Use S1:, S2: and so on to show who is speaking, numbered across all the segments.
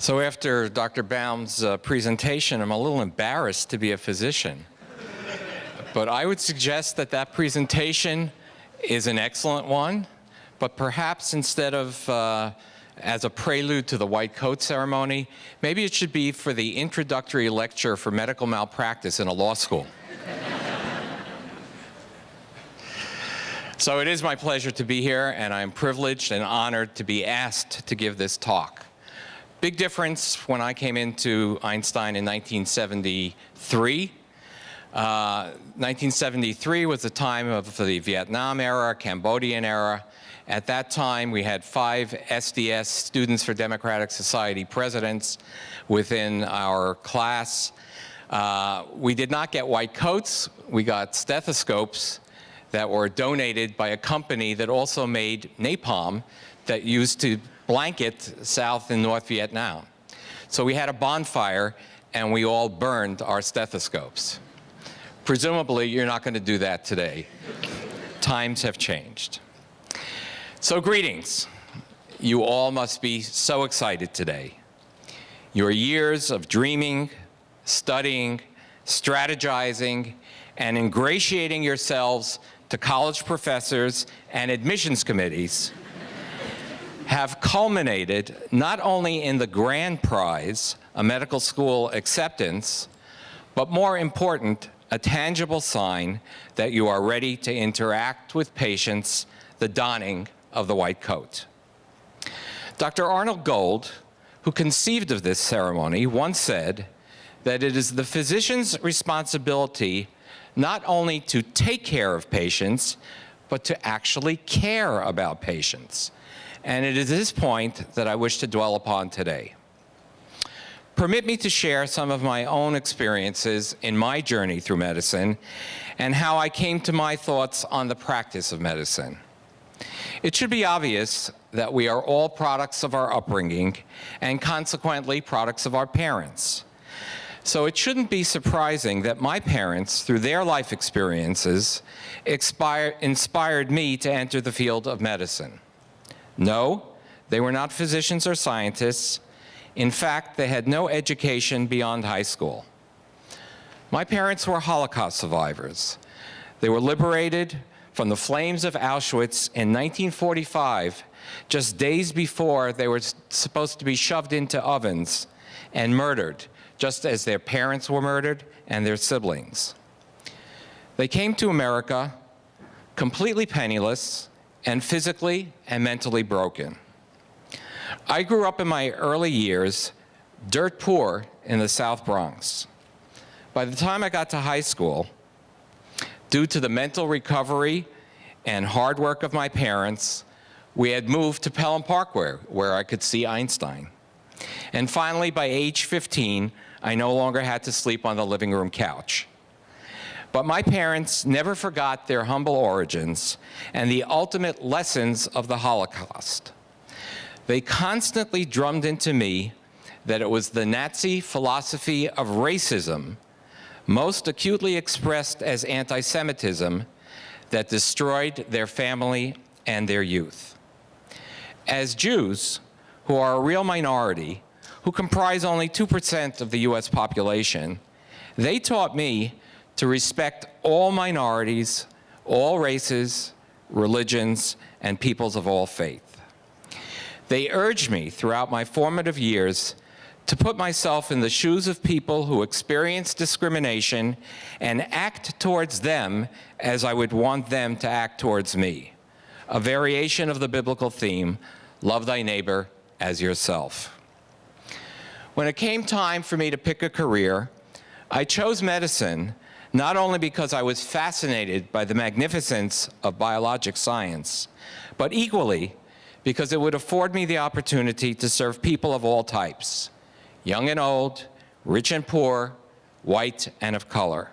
S1: So after Dr. Baum's presentation, I'm a little embarrassed to be a physician. But I would suggest that that presentation is an excellent one, but perhaps instead of as a prelude to the white coat ceremony, maybe it should be for the introductory lecture for medical malpractice in a law school. So it is my pleasure to be here, and I'm privileged and honored to be asked to give this talk. Big difference when I came into Einstein in 1973. 1973 was the time of the Vietnam era, Cambodian era. At that time, we had 5 SDS, Students for Democratic Society, presidents within our class. We did not get white coats. We got stethoscopes that were donated by a company that also made napalm that used to blanket South and North Vietnam. So we had a bonfire, and we all burned our stethoscopes. Presumably, you're not going to do that today. Times have changed. So greetings. You all must be so excited today. Your years of dreaming, studying, strategizing, and ingratiating yourselves to college professors and admissions committees have culminated not only in the grand prize, a medical school acceptance, but more important, a tangible sign that you are ready to interact with patients, the donning of the white coat. Dr. Arnold Gold, who conceived of this ceremony, once said that it is the physician's responsibility not only to take care of patients, but to actually care about patients. And it is this point that I wish to dwell upon today. Permit me to share some of my own experiences in my journey through medicine and how I came to my thoughts on the practice of medicine. It should be obvious that we are all products of our upbringing and consequently products of our parents. So it shouldn't be surprising that my parents, through their life experiences, inspired me to enter the field of medicine. No, they were not physicians or scientists. In fact, they had no education beyond high school. My parents were Holocaust survivors. They were liberated from the flames of Auschwitz in 1945, just days before they were supposed to be shoved into ovens and murdered, just as their parents were murdered and their siblings. They came to America completely penniless and physically and mentally broken. I grew up in my early years dirt poor in the South Bronx. By the time I got to high school, due to the mental recovery and hard work of my parents, we had moved to Pelham Parkway, where I could see Einstein. And finally, by age 15, I no longer had to sleep on the living room couch. But my parents never forgot their humble origins and the ultimate lessons of the Holocaust. They constantly drummed into me that it was the Nazi philosophy of racism, most acutely expressed as anti-Semitism, that destroyed their family and their youth. As Jews, who are a real minority, who comprise only 2% of the US population, they taught me to respect all minorities, all races, religions, and peoples of all faith. They urged me throughout my formative years to put myself in the shoes of people who experience discrimination and act towards them as I would want them to act towards me, a variation of the biblical theme, love thy neighbor as yourself. When it came time for me to pick a career, I chose medicine not only because I was fascinated by the magnificence of biologic science, but equally because it would afford me the opportunity to serve people of all types, young and old, rich and poor, white and of color.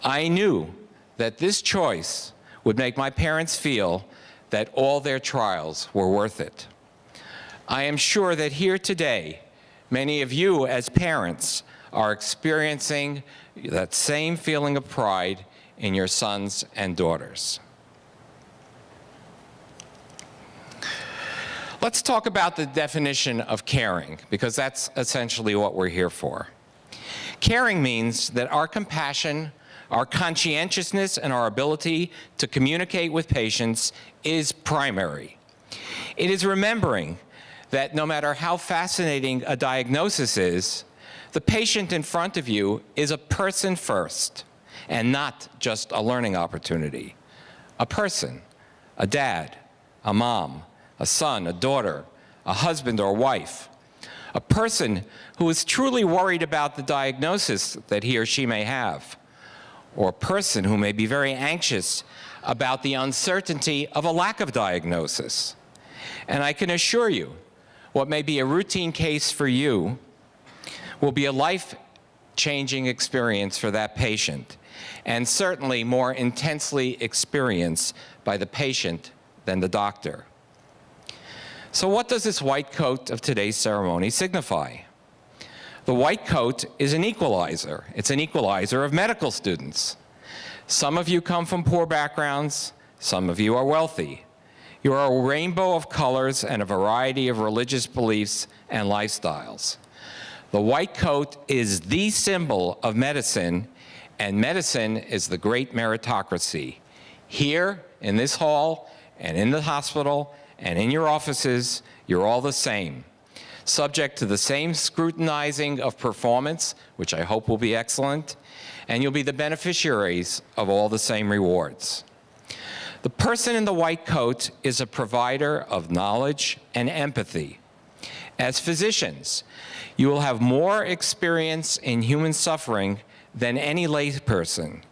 S1: I knew that this choice would make my parents feel that all their trials were worth it. I am sure that here today, many of you as parents are experiencing that same feeling of pride in your sons and daughters. Let's talk about the definition of caring, because that's essentially what we're here for. Caring means that our compassion, our conscientiousness, and our ability to communicate with patients is primary. It is remembering that no matter how fascinating a diagnosis is, the patient in front of you is a person first, and not just a learning opportunity. A person, a dad, a mom, a son, a daughter, a husband or wife. A person who is truly worried about the diagnosis that he or she may have. Or a person who may be very anxious about the uncertainty of a lack of diagnosis. And I can assure you, what may be a routine case for you will be a life-changing experience for that patient, and certainly more intensely experienced by the patient than the doctor. So what does this white coat of today's ceremony signify? The white coat is an equalizer. It's an equalizer of medical students. Some of you come from poor backgrounds, some of you are wealthy. You are a rainbow of colors and a variety of religious beliefs and lifestyles. The white coat is the symbol of medicine, and medicine is the great meritocracy. Here, in this hall, and in the hospital, and in your offices, you're all the same, subject to the same scrutinizing of performance, which I hope will be excellent, and you'll be the beneficiaries of all the same rewards. The person in the white coat is a provider of knowledge and empathy. As physicians, you will have more experience in human suffering than any layperson.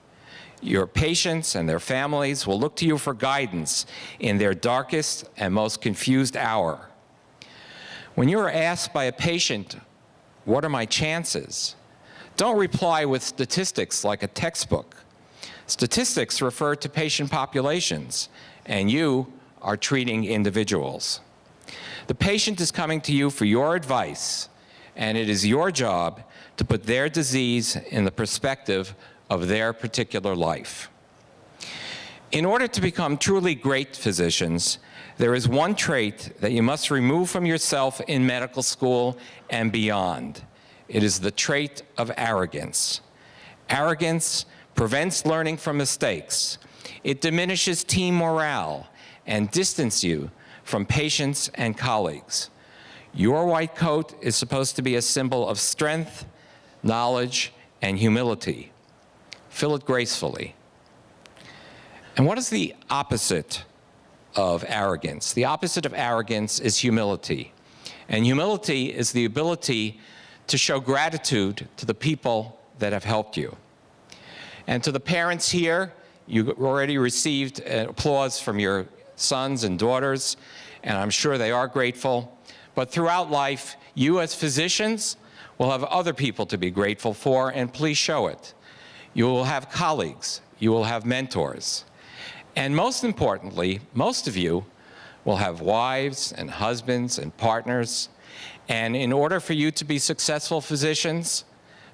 S1: Your patients and their families will look to you for guidance in their darkest and most confused hour. When you are asked by a patient, "What are my chances?" don't reply with statistics like a textbook. Statistics refer to patient populations, and you are treating individuals. The patient is coming to you for your advice, and it is your job to put their disease in the perspective of their particular life. In order to become truly great physicians, there is one trait that you must remove from yourself in medical school and beyond. It is the trait of arrogance. Arrogance prevents learning from mistakes. It diminishes team morale and distances you from patients and colleagues. Your white coat is supposed to be a symbol of strength, knowledge, and humility. Fill it gracefully. And what is the opposite of arrogance? The opposite of arrogance is humility. And humility is the ability to show gratitude to the people that have helped you. And to the parents here, you already received applause from your sons and daughters, and I'm sure they are grateful. But throughout life, you as physicians will have other people to be grateful for, and please show it. You will have colleagues, you will have mentors. And most importantly, most of you will have wives and husbands and partners. And in order for you to be successful physicians,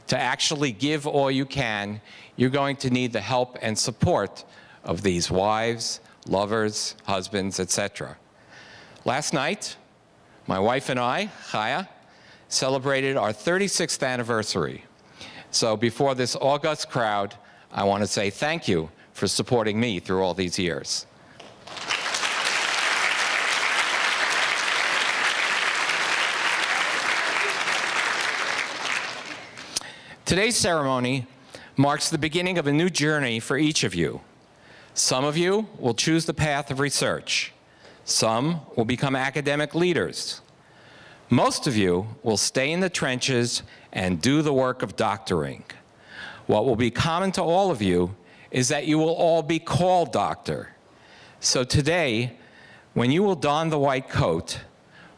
S1: to actually give all you can, you're going to need the help and support of these wives, lovers, husbands, etc. Last night, my wife and I, Chaya, celebrated our 36th anniversary. So before this august crowd, I want to say thank you for supporting me through all these years. Today's ceremony marks the beginning of a new journey for each of you. Some of you will choose the path of research. Some will become academic leaders. Most of you will stay in the trenches and do the work of doctoring. What will be common to all of you is that you will all be called doctor. So today, when you will don the white coat,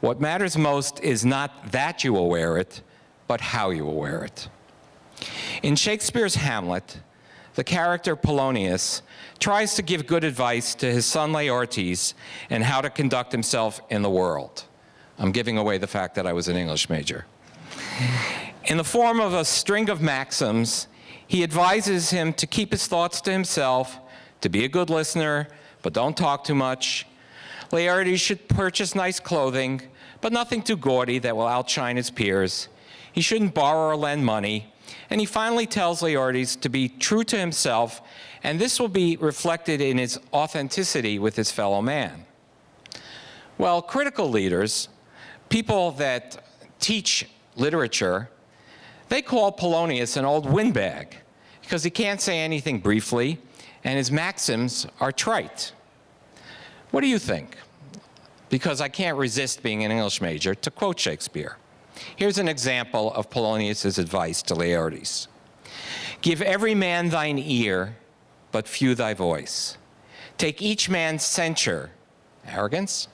S1: what matters most is not that you will wear it, but how you will wear it. In Shakespeare's Hamlet, the character Polonius tries to give good advice to his son Laertes and how to conduct himself in the world. I'm giving away the fact that I was an English major. In the form of a string of maxims, he advises him to keep his thoughts to himself, to be a good listener, but don't talk too much. Laertes should purchase nice clothing, but nothing too gaudy that will outshine his peers. He shouldn't borrow or lend money. And he finally tells Laertes to be true to himself, and this will be reflected in his authenticity with his fellow man. Well, critical leaders, people that teach literature, they call Polonius an old windbag because he can't say anything briefly, and his maxims are trite. What do you think? Because I can't resist being an English major to quote Shakespeare. Here's an example of Polonius's advice to Laertes. Give every man thine ear, but few thy voice. Take each man's censure, arrogance.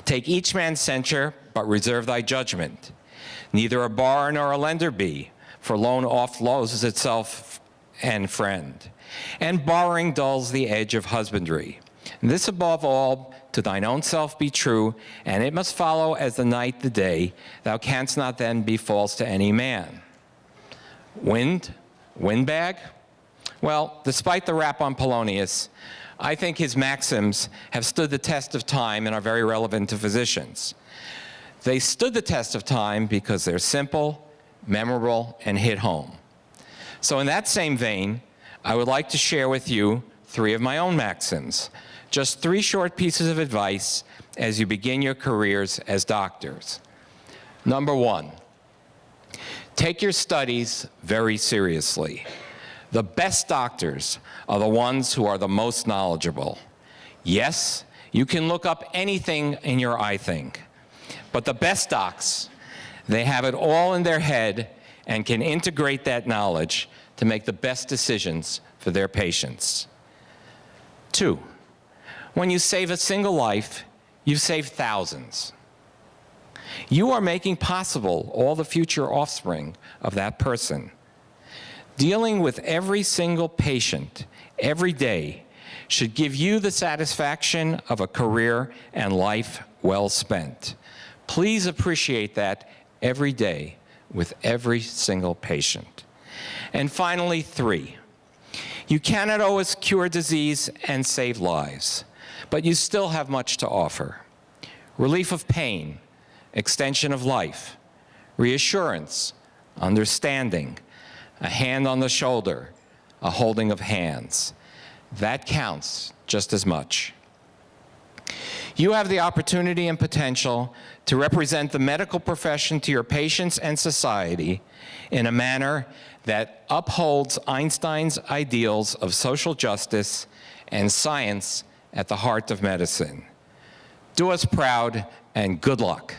S1: Take each man's censure, but reserve thy judgment. Neither a borrower nor a lender be, for loan oft loses itself and friend. And borrowing dulls the edge of husbandry. And this above all, to thine own self be true, and it must follow as the night the day. Thou canst not then be false to any man. Windbag? Well, despite the rap on Polonius, I think his maxims have stood the test of time and are very relevant to physicians. They stood the test of time because they're simple, memorable, and hit home. So in that same vein, I would like to share with you 3 of my own maxims. Just 3 short pieces of advice as you begin your careers as doctors. Number 1, take your studies very seriously. The best doctors are the ones who are the most knowledgeable. Yes, you can look up anything in your eye thing, but the best docs, they have it all in their head and can integrate that knowledge to make the best decisions for their patients. 2, when you save a single life, you save thousands. You are making possible all the future offspring of that person. Dealing with every single patient every day should give you the satisfaction of a career and life well spent. Please appreciate that every day with every single patient. And finally, 3, you cannot always cure disease and save lives, but you still have much to offer. Relief of pain, extension of life, reassurance, understanding, a hand on the shoulder, a holding of hands. That counts just as much. You have the opportunity and potential to represent the medical profession to your patients and society in a manner that upholds Einstein's ideals of social justice and science at the heart of medicine. Do us proud, and good luck.